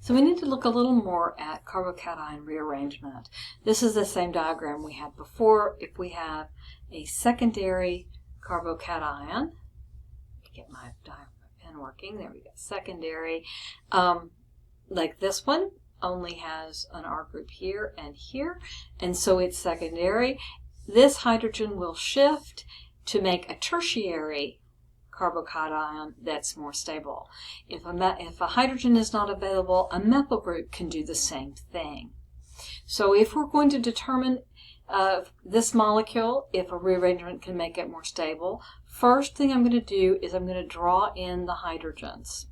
So we need to look a little more at carbocation rearrangement. This is the same diagram we had before. If we have a secondary carbocation, get my pen working, there we go, secondary, like this one only has an R group here, and so it's secondary. This hydrogen will shift to make a tertiary carbocation that's more stable. If a hydrogen is not available, a methyl group can do the same thing. So if we're going to determine this molecule, if a rearrangement can make it more stable, first thing I'm going to do is I'm going to draw in the hydrogens.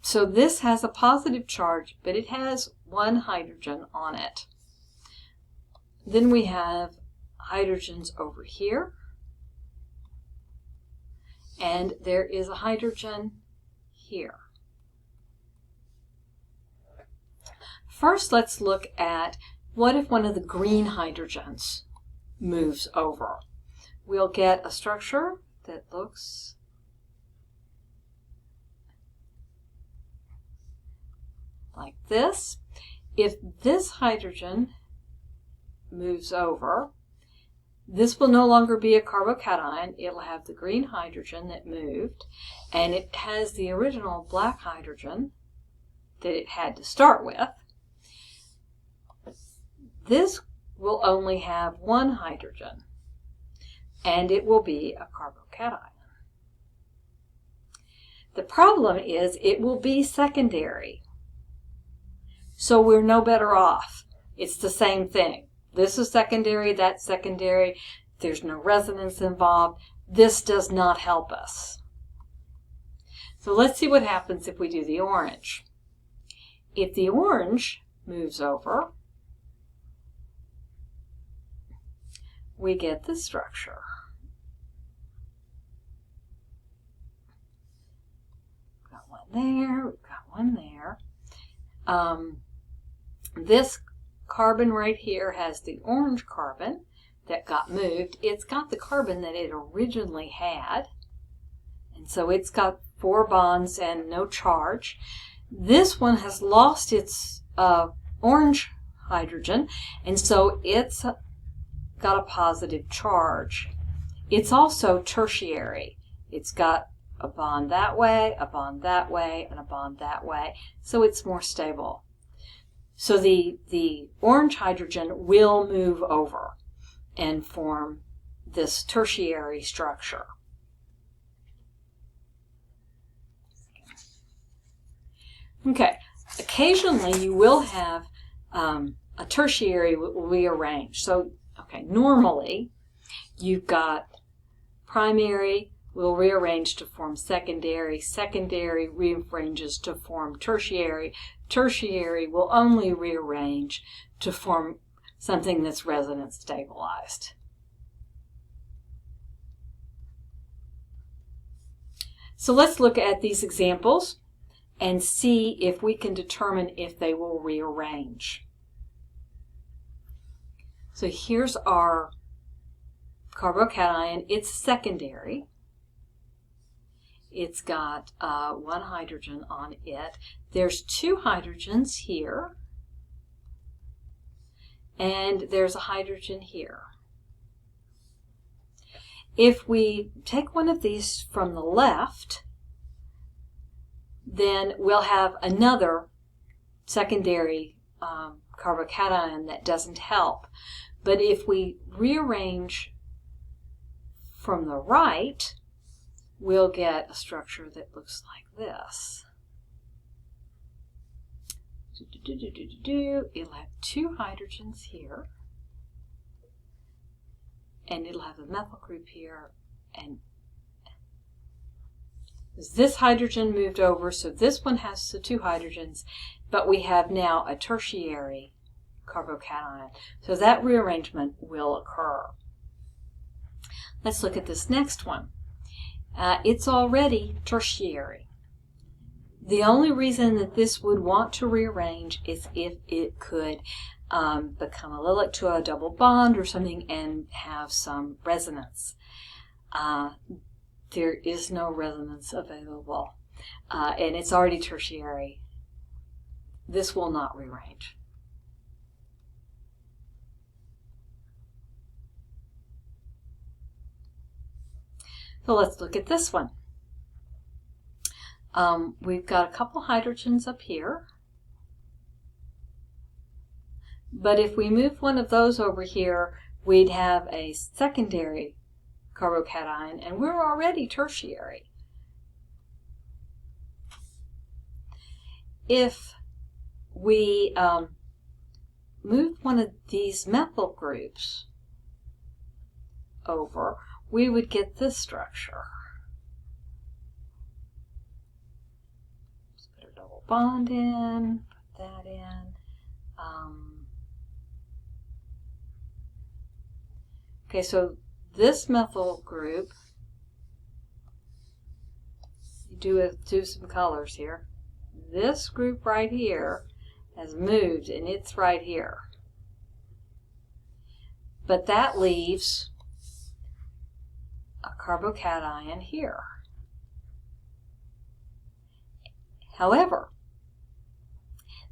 So this has a positive charge, but it has one hydrogen on it. Then we have hydrogens over here, and there is a hydrogen here. First, let's look at what if one of the green hydrogens moves over. We'll get a structure that looks like this. If this hydrogen moves over, this will no longer be a carbocation. It'll have the green hydrogen that moved, and it has the original black hydrogen that it had to start with. This will only have one hydrogen, and it will be a carbocation. The problem is it will be secondary, so we're no better off. It's the same thing. This is secondary, that's secondary. There's no resonance involved. This does not help us. So let's see what happens if we do the orange. If the orange moves over, we get this structure. We've got one there, we've got one there. This carbon right here has the orange carbon that got moved. It's got the carbon that it originally had, and so it's got 4 bonds and no charge. This one has lost its orange hydrogen, and so it's got a positive charge. It's also tertiary. It's got a bond that way, a bond that way, and a bond that way, so it's more stable. So the orange hydrogen will move over and form this tertiary structure. Okay, occasionally you will have a tertiary rearrange. So, okay, normally you've got primary will rearrange to form secondary, secondary rearranges to form tertiary, tertiary will only rearrange to form something that's resonance stabilized. So let's look at these examples and see if we can determine if they will rearrange. So here's our carbocation. It's secondary. It's got 1 hydrogen on it. There's 2 hydrogens here, and there's a hydrogen here. If we take one of these from the left, then we'll have another secondary carbocation that doesn't help. But if we rearrange from the right, we'll get a structure that looks like this. It'll have 2 hydrogens here, and it'll have a methyl group here, and this hydrogen moved over, so this one has the 2 hydrogens, but we have now a tertiary carbocation. So that rearrangement will occur. Let's look at this next one. It's already tertiary. The only reason that this would want to rearrange is if it could become allylic to a double bond or something and have some resonance. There is no resonance available. and it's already tertiary, this will not rearrange. So let's look at this one. We've got a couple hydrogens up here, but if we move one of those over here, we'd have a secondary carbocation, and we're already tertiary. If we move one of these methyl groups over, we would get this structure. Let's put a double bond in, put that in. Okay, so this methyl group, do some colors here. This group right here has moved, and it's right here. But that leaves a carbocation here. However,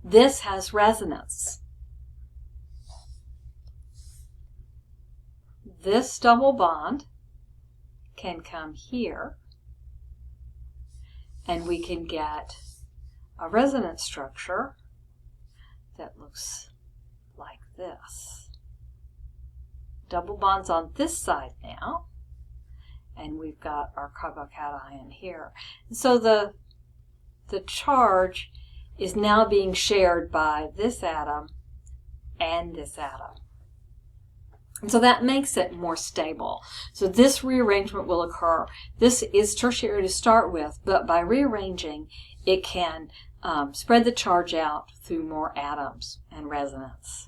this has resonance. This double bond can come here, and we can get a resonance structure that looks like this. Double bonds on this side now, and we've got our carbocation here. So the charge is now being shared by this atom and this atom. And so that makes it more stable. So this rearrangement will occur. This is tertiary to start with, but by rearranging, it can spread the charge out through more atoms and resonance.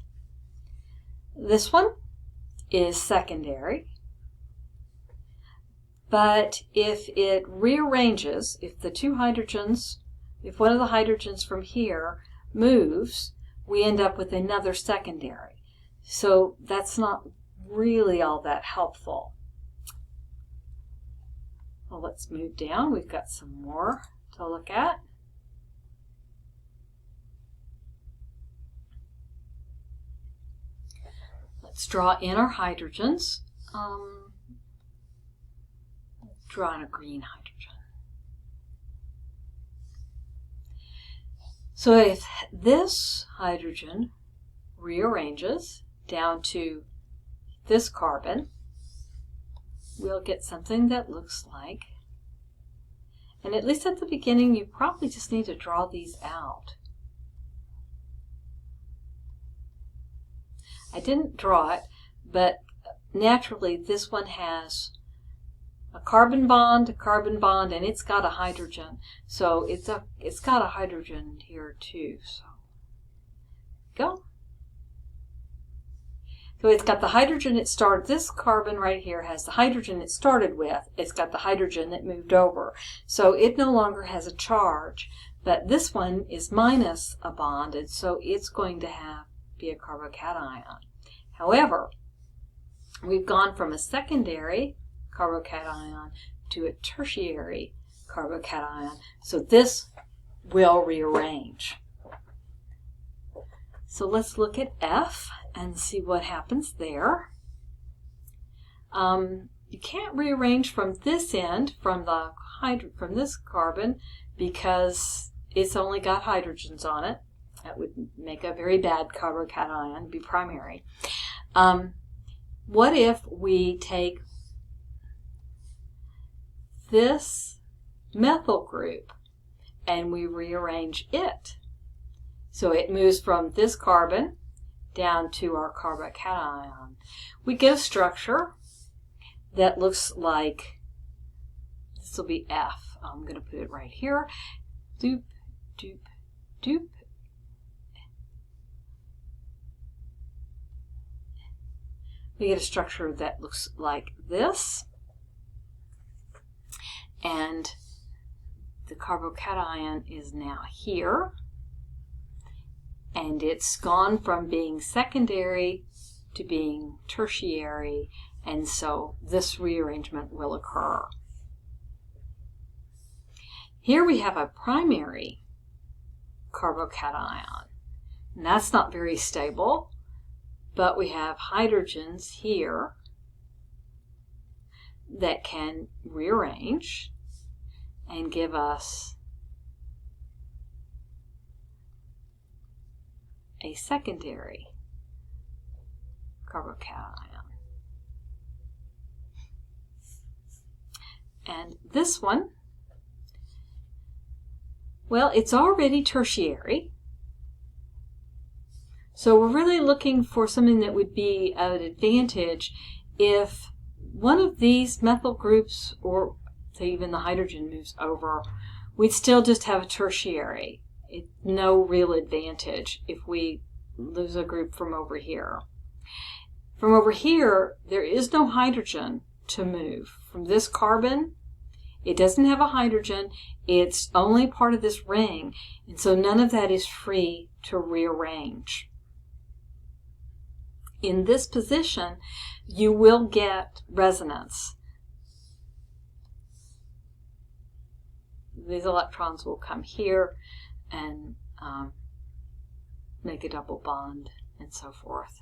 This one is secondary, but if it rearranges, if the two hydrogens, if one of the hydrogens from here moves, we end up with another secondary. So that's not really all that helpful. Well, let's move down. We've got some more to look at. Let's draw in our hydrogens. Draw in a green hydrogen. So if this hydrogen rearranges down to this carbon, we'll get something that looks like, and at least at the beginning you probably just need to draw these out. I didn't draw it, but naturally this one has a carbon bond, and it's got a hydrogen. So it's got a hydrogen here too. So go. So it's got the hydrogen it started, this carbon right here has the hydrogen it started with. It's got the hydrogen that moved over. So it no longer has a charge, but this one is minus a bond, and so it's going to be a carbocation. However, we've gone from a secondary carbocation to a tertiary carbocation, so this will rearrange. So let's look at F and see what happens there. You can't rearrange from this end, from this carbon, because it's only got hydrogens on it. That would make a very bad carbocation, be primary. What if we take this methyl group and we rearrange it? So it moves from this carbon down to our carbocation. We get a structure that looks like, this will be F. I'm going to put it right here. Doop, doop, doop. We get a structure that looks like this. And the carbocation is now here. And it's gone from being secondary to being tertiary, and so this rearrangement will occur. Here we have a primary carbocation, and that's not very stable, but we have hydrogens here that can rearrange and give us a secondary carbocation. And this one, well, it's already tertiary, so we're really looking for something that would be an advantage if one of these methyl groups, or say even the hydrogen, moves over. We'd still just have a tertiary. It's no real advantage if we lose a group from over here. From over here, there is no hydrogen to move. From this carbon, it doesn't have a hydrogen. It's only part of this ring, and so none of that is free to rearrange. In this position, you will get resonance. These electrons will come here and make a double bond and so forth.